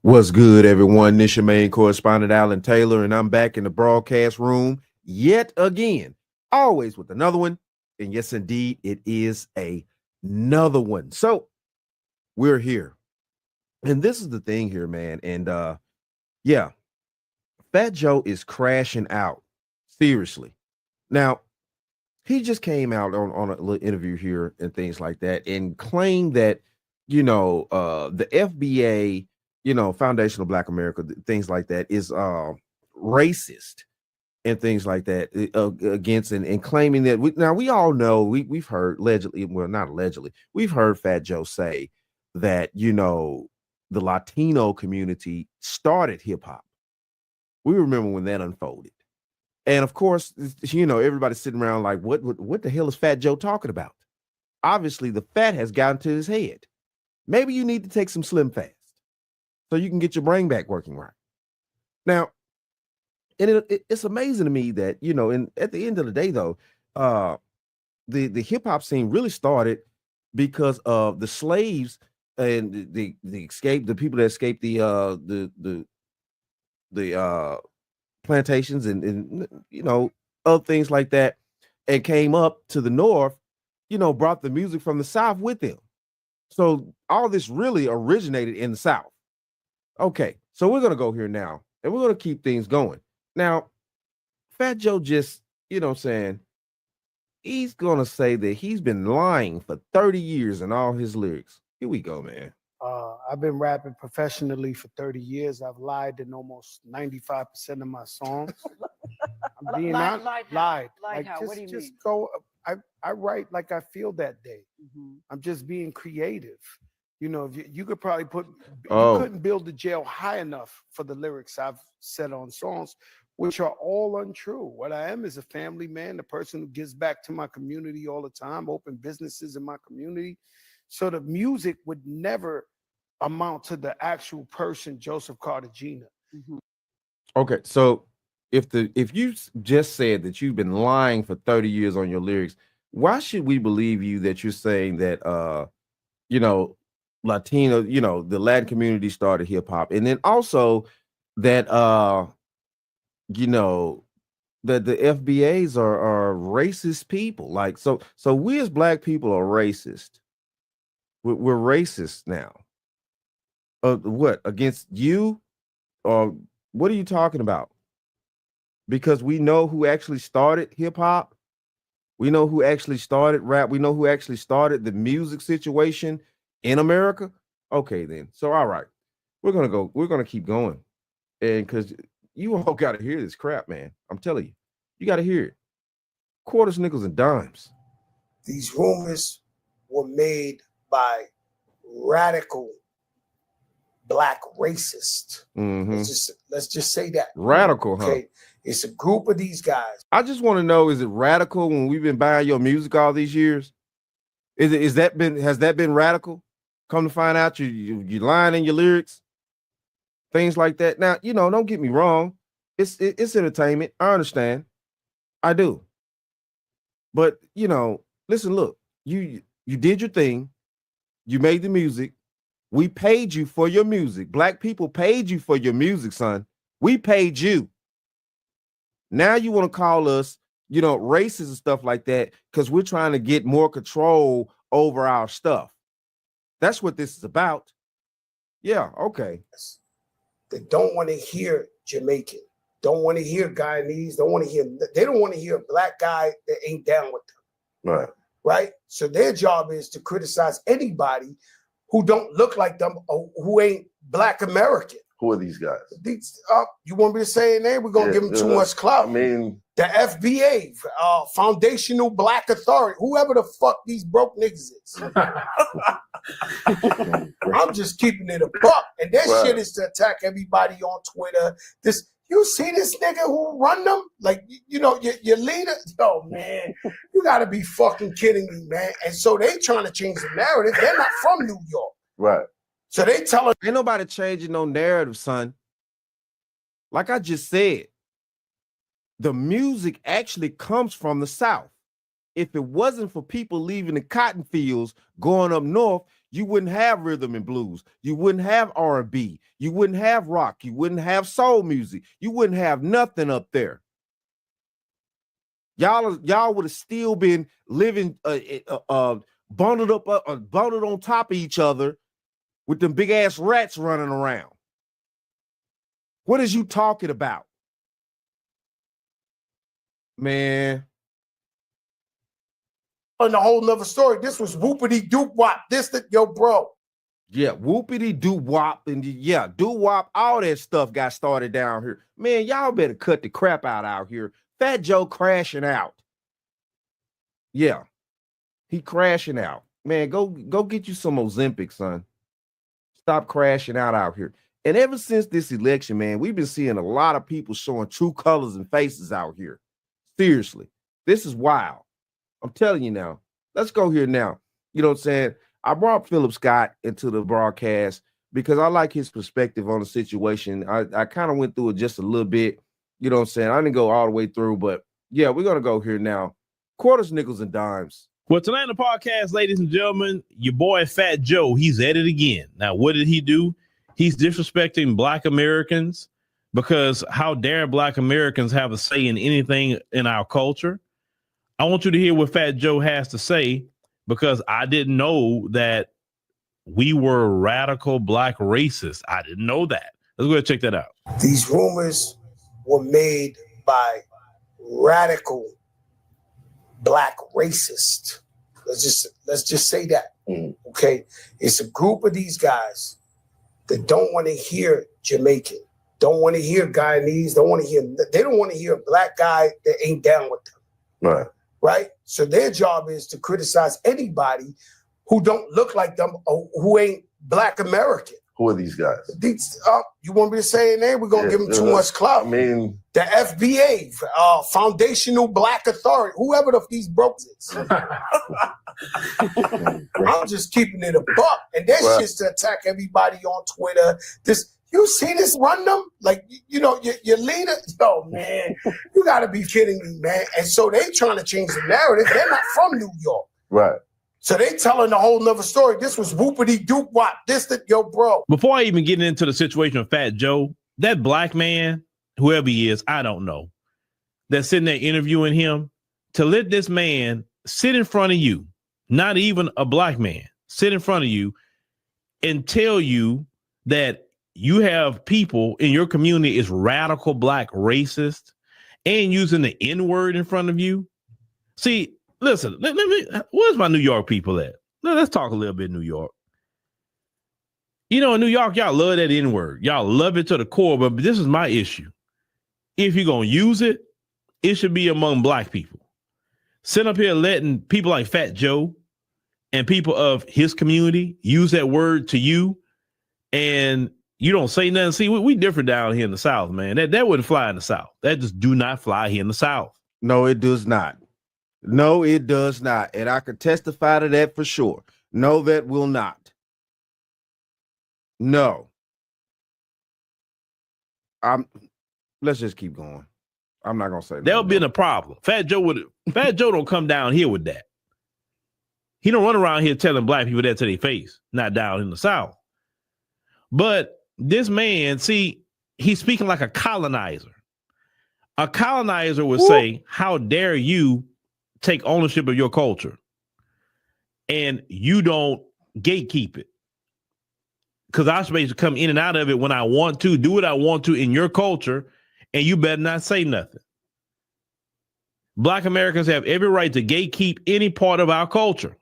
What's good, everyone? This your main correspondent, Alan Taylor, and I'm back in the broadcast room yet again, always with another one. And yes, indeed, it is another one. So we're here. And this is the thing here, man. And yeah, Fat Joe is crashing out. Seriously. Now, he just came out on a little interview here and things like that and claimed that, the FBA, Foundation of Black America, things like that is racist and things like that against and claiming that we all know we've heard allegedly, well, not allegedly, we've heard Fat Joe say that, the Latino community started hip hop. We remember when that unfolded. And of course, everybody's sitting around like, what the hell is Fat Joe talking about? Obviously, the fat has gotten to his head. Maybe you need to take some Slim Fast so you can get your brain back working right. Now, and it's amazing to me that, and at the end of the day, though, the hip hop scene really started because of the slaves and the people that escaped the plantations and other things like that, and came up to the north, brought the music from the south with them. So all this really originated in the south. Okay, so we're gonna go here now, and we're gonna keep things going. Now, Fat Joe just, saying, he's gonna say that he's been lying for 30 years in all his lyrics. Here we go, man. I've been rapping professionally for 30 years. I've lied in almost 95% of my songs. I'm being honest. Lied. Like how? What do you just mean? go. I write like I feel that day. Mm-hmm. I'm just being creative. You could probably you couldn't build the jail high enough for the lyrics I've said on songs, which are all untrue. What I am is a family man, the person who gives back to my community all the time, open businesses in my community. So the music would never amount to the actual person, Joseph Cartagena. Mm-hmm. Okay, so if you just said that you've been lying for 30 years on your lyrics, why should we believe you that you're saying that Latino, the Latin community started hip hop, and then also that that the FBAs are racist people? Like, so we as black people are racist. We're racist now. What, against you, or what are you talking about? Because we know who actually started hip hop. We know who actually started rap. We know who actually started the music situation in America. Okay, then. So, all right, we're gonna keep going, and because you all got to hear this crap, man. I'm telling you, you got to hear it. Quarters, nickels, and dimes. These rumors were made by radical black racists. Mm-hmm. Let's just say that. Radical, huh? Okay. It's a group of these guys. I just want to know, is it radical when we've been buying your music all these years? Has that been radical? Come to find out you lying in your lyrics, things like that. Now, don't get me wrong. It's entertainment. I understand. I do. But, listen, look, you did your thing. You made the music. We paid you for your music. Black people paid you for your music, son. We paid you. Now you want to call us, racist and stuff like that because we're trying to get more control over our stuff. That's what this is about. Yeah, okay. They don't want to hear Jamaican. Don't want to hear Guyanese. They don't want to hear a black guy that ain't down with them. Right. Right? So their job is to criticize anybody who don't look like them or who ain't black American. Who are these guys? You want me to say a name? We're going to give them too much clout. I mean, the FBA, Foundational Black Authority, whoever the fuck these broke niggas is. I'm just keeping it a buck. And that shit is to attack everybody on Twitter. You see this nigga who run them? Like, your leader? Oh, man, you got to be fucking kidding me, man. And so they trying to change the narrative. They're not from New York. Right. So they tell us. Ain't nobody changing no narrative, son. Like I just said, the music actually comes from the South. If it wasn't for people leaving the cotton fields, going up north, You wouldn't have rhythm and blues. You wouldn't have R&B. You wouldn't have rock. You wouldn't have soul music. You wouldn't have nothing up there. Y'all would have still been living bundled up, bundled on top of each other with them big ass rats running around. What is you talking about? Man. On a whole nother story. This was whoopity doop wop. This that yo bro. Yeah, whoopity doo wop and yeah, doo wop. All that stuff got started down here. Man, y'all better cut the crap out here. Fat Joe crashing out. Yeah, he crashing out. Man, go get you some Ozempic, son. Stop crashing out here. And ever since this election, man, we've been seeing a lot of people showing true colors and faces out here. Seriously, this is wild. I'm telling you now. Let's go here now. You know what I'm saying? I brought Philip Scott into the broadcast because I like his perspective on the situation. I kind of went through it just a little bit. You know what I'm saying? I didn't go all the way through, but yeah, we're going to go here now. Quarters, nickels, and dimes. Well, tonight on the podcast, ladies and gentlemen, your boy Fat Joe, he's at it again. Now, what did he do? He's disrespecting Black Americans because how dare Black Americans have a say in anything in our culture? I want you to hear what Fat Joe has to say because I didn't know that we were radical Black racists. I didn't know that. Let's go ahead and check that out. These rumors were made by radical Black racists. Let's just say that. Okay. It's a group of these guys that don't want to hear Jamaican, don't want to hear Guyanese, they don't want to hear a Black guy that ain't down with them. Right? So their job is to criticize anybody who don't look like them or who ain't Black American. Who are these guys? You want me to say a name? We're going to give them too much clout. I mean, the FBA, Foundational Black Authority, whoever these brokers is. I'm just keeping it a buck. And that shit's to attack everybody on Twitter. You see this run them? Like, you know, your leader, yo, man, you got to be kidding me, man. And so they trying to change the narrative. They're not from New York. Right. So they telling a whole nother story. This was whoopity doop wop. This that yo bro. Before I even get into the situation of Fat Joe, that Black man, whoever he is, I don't know, that's sitting there interviewing him, to let this man sit in front of you, not even a Black man, sit in front of you and tell you that you have people in your community is radical Black racist and using the N-word in front of you. See, listen, let me, where's my New York people at? Let's talk a little bit New York. You know, in New York, y'all love that N-word. Y'all love it to the core, but this is my issue. If you're going to use it, it should be among Black people. Sit up here letting people like Fat Joe and people of his community use that word to you, and you don't say nothing. See, we different down here in the South, man. That wouldn't fly in the South. That just do not fly here in the South. No, it does not. No, it does not. And I can testify to that for sure. No, that will not. No. Let's just keep going. I'm not gonna say that'll be a problem. Fat Joe don't come down here with that. He don't run around here telling Black people that to their face, not down in the South. But this man, see, he's speaking like a colonizer. A colonizer would say, how dare you take ownership of your culture and you don't gatekeep it? Because I'm supposed to come in and out of it when I want to, do what I want to in your culture, and you better not say nothing. Black Americans have every right to gatekeep any part of our culture.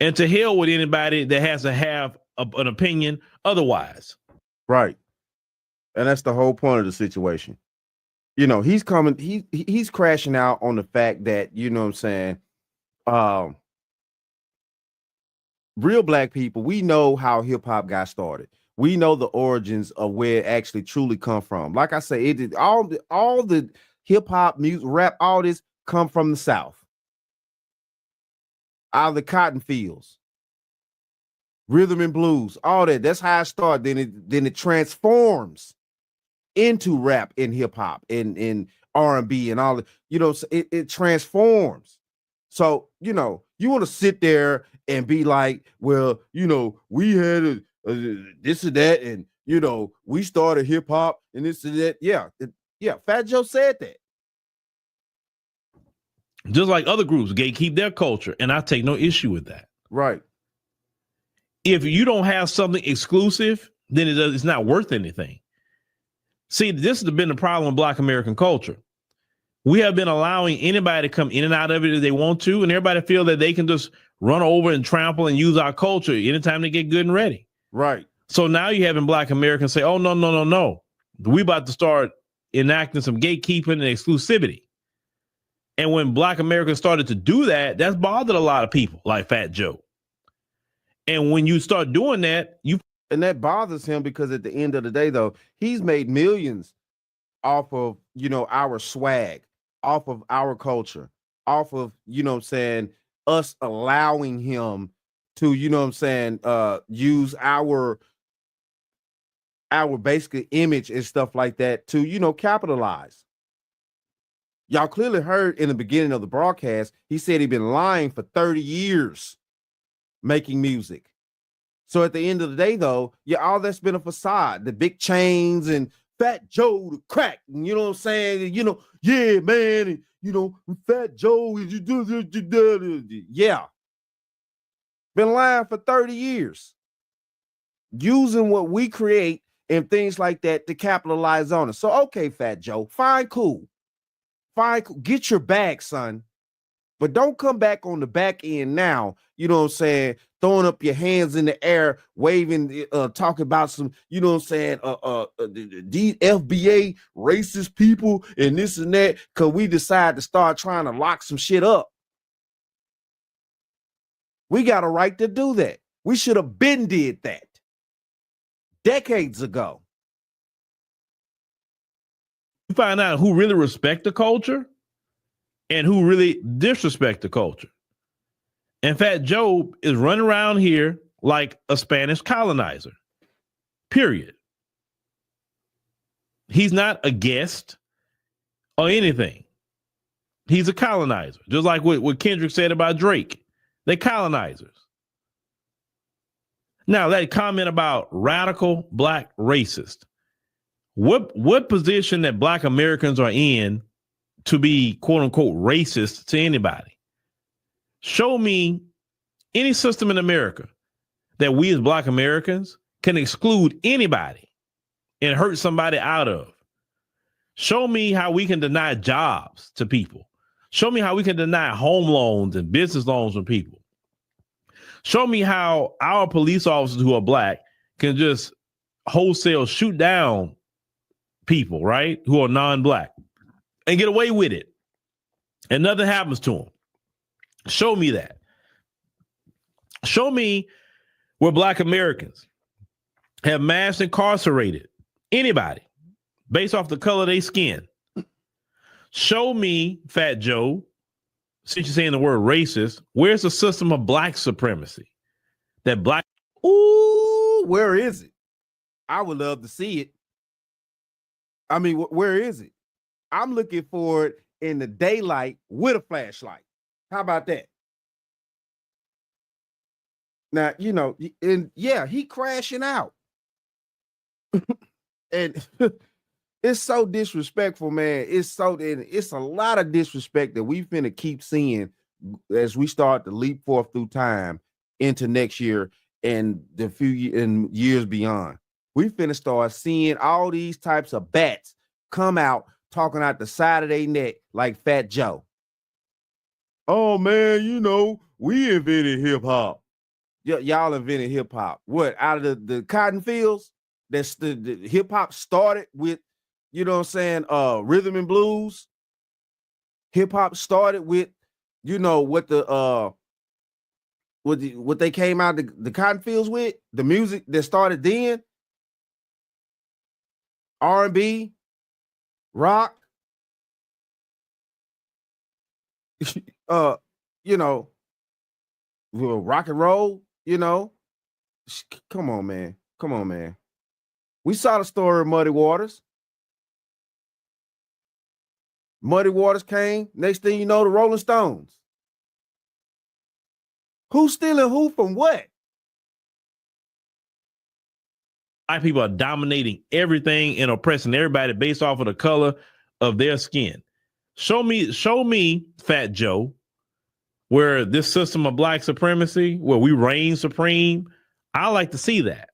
And to hell with anybody that has to have an opinion otherwise. Right. And that's the whole point of the situation. You know, he's coming, he's crashing out on the fact that, you know what I'm saying, real Black people, we know how hip hop got started. We know the origins of where it actually truly come from. Like I say, it did all the hip hop, music, rap, all this come from the South. Out of the cotton fields. Rhythm and blues, all that. That's how it started. Then it transforms into rap and hip hop and R&B and all that. You know, it transforms. So, you know, you want to sit there and be like, well, we had a this or that, and we started hip hop and this and that. Yeah, Fat Joe said that. Just like other groups gatekeep their culture, and I take no issue with that. Right. If you don't have something exclusive, then it's not worth anything. See, this has been the problem with Black American culture. We have been allowing anybody to come in and out of it as they want to, and everybody feel that they can just run over and trample and use our culture anytime they get good and ready. Right. So now you're having Black Americans say, oh, no. We about to start enacting some gatekeeping and exclusivity. And when Black Americans started to do that, that's bothered a lot of people like Fat Joe. And when you start doing that, and that bothers him because at the end of the day, though, he's made millions off of, our swag, off of our culture, off of, us allowing him to, use our basic image and stuff like that to, capitalize. Y'all clearly heard in the beginning of the broadcast, he said he'd been lying for 30 years making music. So at the end of the day, though, all that's been a facade. The big chains and Fat Joe the crack, and you know what I'm saying? Yeah, man, and, Fat Joe, yeah. Been lying for 30 years. Using what we create and things like that to capitalize on it. So, okay, Fat Joe, fine, cool. Get your bag, son. But don't come back on the back end now, throwing up your hands in the air, waving, talking about some, these FBA racist people and this and that, because we decide to start trying to lock some shit up. We got a right to do that. We should have been did that decades ago. You find out who really respect the culture and who really disrespect the culture. And Fat Joe is running around here like a Spanish colonizer, period. He's not a guest or anything. He's a colonizer, just like what Kendrick said about Drake. They're colonizers. Now, that comment about radical Black racist, what position that Black Americans are in to be quote unquote racist to anybody? Show me any system in America that we as Black Americans can exclude anybody and hurt somebody out of. Show me how we can deny jobs to people. Show me how we can deny home loans and business loans from people. Show me how our police officers who are Black can just wholesale shoot down people, right, who are non-Black and get away with it. And nothing happens to them. Show me that. Show me where Black Americans have mass incarcerated anybody based off the color of their skin. Show me, Fat Joe, since you're saying the word racist, where's the system of Black supremacy? That Black. Ooh, where is it? I would love to see it. I mean, where is it? I'm looking for it in the daylight with a flashlight. How about that? Now, and yeah, he crashing out. And it's so disrespectful, man. It's a lot of disrespect that we finna keep seeing as we start to leap forth through time into next year and the years beyond. We finna start seeing all these types of bats come out talking out the side of their neck like Fat Joe. Oh man, we invented hip hop. Y'all invented hip hop. What, out of the cotton fields? That's the hip hop started with, rhythm and blues. Hip hop started with, what they came out the cotton fields with, the music that started then. R&B, rock, rock and roll, Come on, man. We saw the story of Muddy Waters. Muddy Waters came. Next thing you know, the Rolling Stones. Who's stealing who from what? Black people are dominating everything and oppressing everybody based off of the color of their skin. Show me, Fat Joe, where this system of black supremacy, where we reign supreme. I like to see that.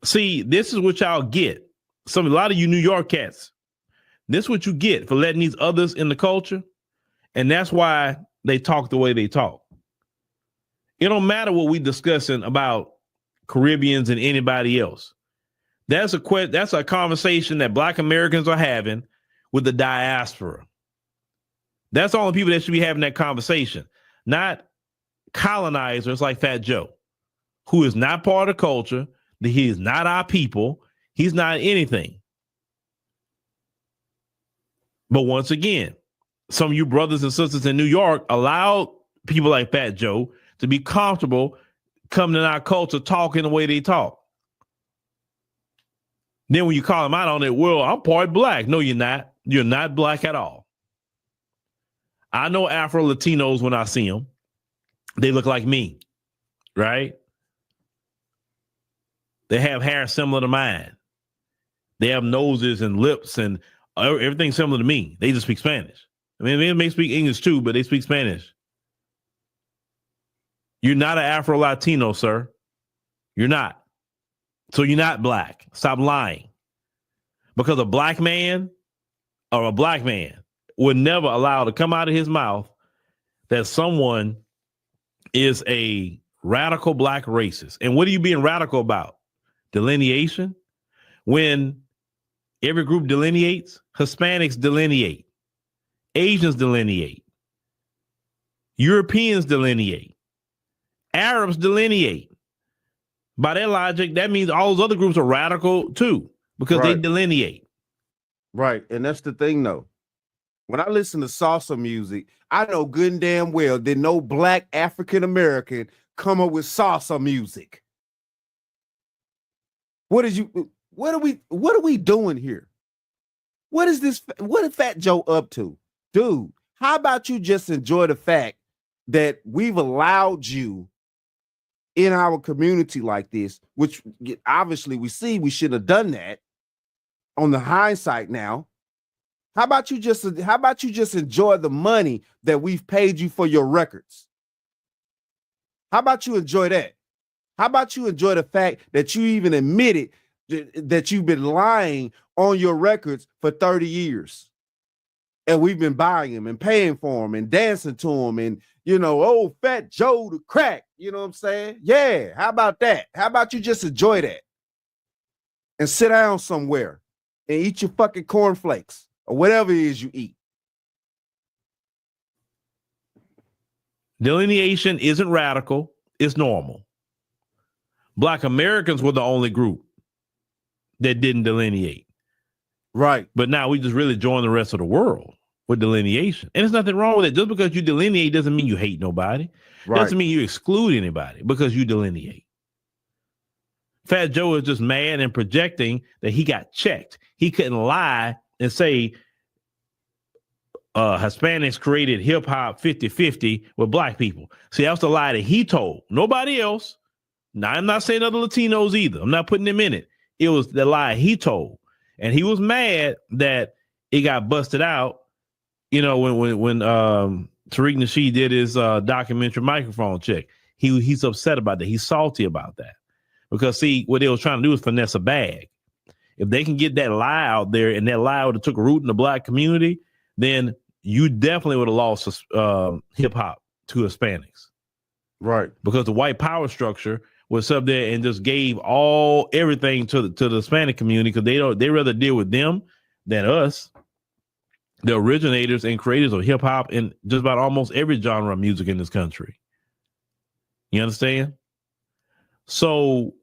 See, this is what y'all get. A lot of you New York cats, this is what you get for letting these others in the culture. And that's why they talk the way they talk. It don't matter what we discussing about Caribbeans and anybody else. That's a conversation that Black Americans are having with the diaspora. That's all the people that should be having that conversation, not colonizers like Fat Joe, who is not part of the culture, that he is not our people, he's not anything. But once again, some of you brothers and sisters in New York allowed people like Fat Joe to be comfortable coming in our culture talking the way they talk. Then when you call them out on it, well, I'm part black. No, you're not. You're not black at all. I know Afro Latinos when I see them. They look like me, right? They have hair similar to mine. They have noses and lips and everything similar to me. They just speak Spanish. I mean, they may speak English too, but they speak Spanish. You're not an Afro Latino, sir. You're not. So you're not black. Stop lying. Because a black man or a black man would never allow to come out of his mouth that someone is a radical black racist. And what are you being radical about? Delineation? When every group delineates, Hispanics delineate, Asians delineate, Europeans delineate, Arabs delineate. By their logic, that means all those other groups are radical too, because they delineate. Right. And that's the thing, though. When I listen to salsa music, I know good and damn well that no black African American come up with salsa music. What are we doing here? What is this? What is Fat Joe up to? Dude, how about you just enjoy the fact that we've allowed you in our community like this, which obviously we see we should have done that on the hindsight now. How about you just enjoy the money that we've paid you for your records? How about you enjoy that? How about you enjoy the fact that you even admitted that you've been lying on your records for 30 years? And we've been buying them and paying for them and dancing to them and, oh, Fat Joe the crack. You know what I'm saying? Yeah. How about that? How about you just enjoy that and sit down somewhere and eat your fucking cornflakes or whatever it is you eat? Delineation isn't radical. It's normal. Black Americans were the only group that didn't delineate. Right. But now we just really join the rest of the world with delineation. And there's nothing wrong with it. Just because you delineate doesn't mean you hate nobody. Right. Doesn't mean you exclude anybody because you delineate. Fat Joe is just mad and projecting that he got checked. He couldn't lie and say Hispanics created hip hop 50-50 with black people. See, that was the lie that he told. Nobody else. Now, I'm not saying other Latinos either. I'm not putting them in it. It was the lie he told. And he was mad that it got busted out, when Tariq Nasheed did his documentary Microphone Check. He's upset about that. He's salty about that. Because, see, what they was trying to do is finesse a bag. If they can get that lie out there and that lie would have took root in the black community, then you definitely would have lost hip-hop to Hispanics. Right. Because the white power structure was up there and just gave everything to the Hispanic community because they rather deal with them than us, the originators and creators of hip hop and just about almost every genre of music in this country. You understand? So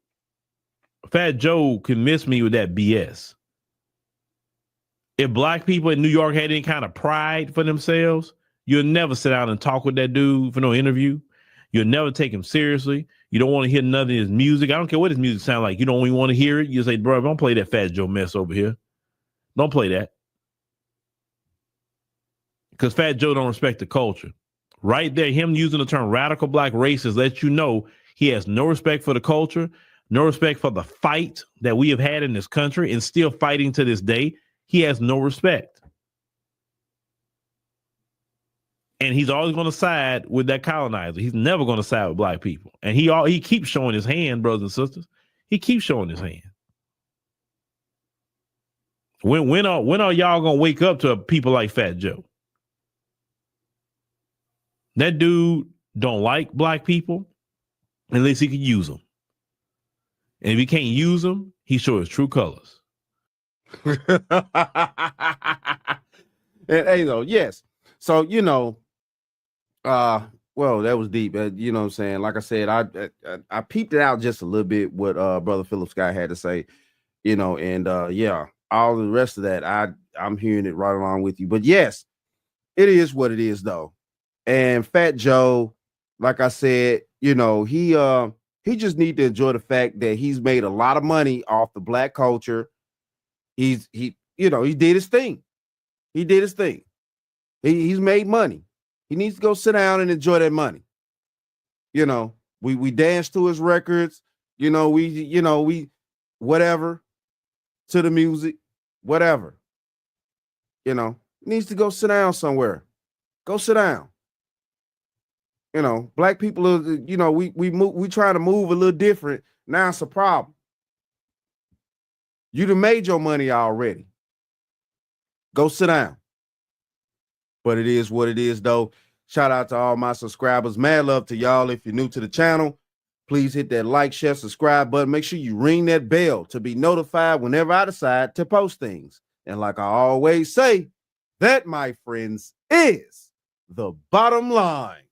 Fat Joe can miss me with that BS. If black people in New York had any kind of pride for themselves, you'll never sit down and talk with that dude for no interview. You'll never take him seriously. You don't want to hear none of his music. I don't care what his music sounds like. You don't even want to hear it. You say, bro, don't play that Fat Joe mess over here. Don't play that. Because Fat Joe don't respect the culture. Right there, him using the term radical black racist lets you know he has no respect for the culture, no respect for the fight that we have had in this country and still fighting to this day. He has no respect. And he's always going to side with that colonizer. He's never going to side with black people. And he keeps showing his hand, brothers and sisters. He keeps showing his hand. When are y'all going to wake up to people like Fat Joe? That dude don't like black people unless he can use them. And if he can't use them, he shows his true colors. And hey, though, yes. So, well, that was deep. You know what I'm saying? Like I said, I peeped it out just a little bit what Brother Philip Scott had to say, and yeah, all the rest of that, I'm hearing it right along with you. But yes, it is what it is, though. And Fat Joe, like I said, he just need to enjoy the fact that he's made a lot of money off the black culture. He did his thing. He did his thing. He's made money. He needs to go sit down and enjoy that money. We dance to his records. We whatever to the music, whatever. He needs to go sit down somewhere. Go sit down. Black people are, we try to move a little different. Now it's a problem. You done made your money already. Go sit down. But it is what it is, though. Shout out to all my subscribers. Mad love to y'all. If you're new to the channel, please hit that like, share, subscribe button. Make sure you ring that bell to be notified whenever I decide to post things. And like I always say, that, my friends, is the bottom line.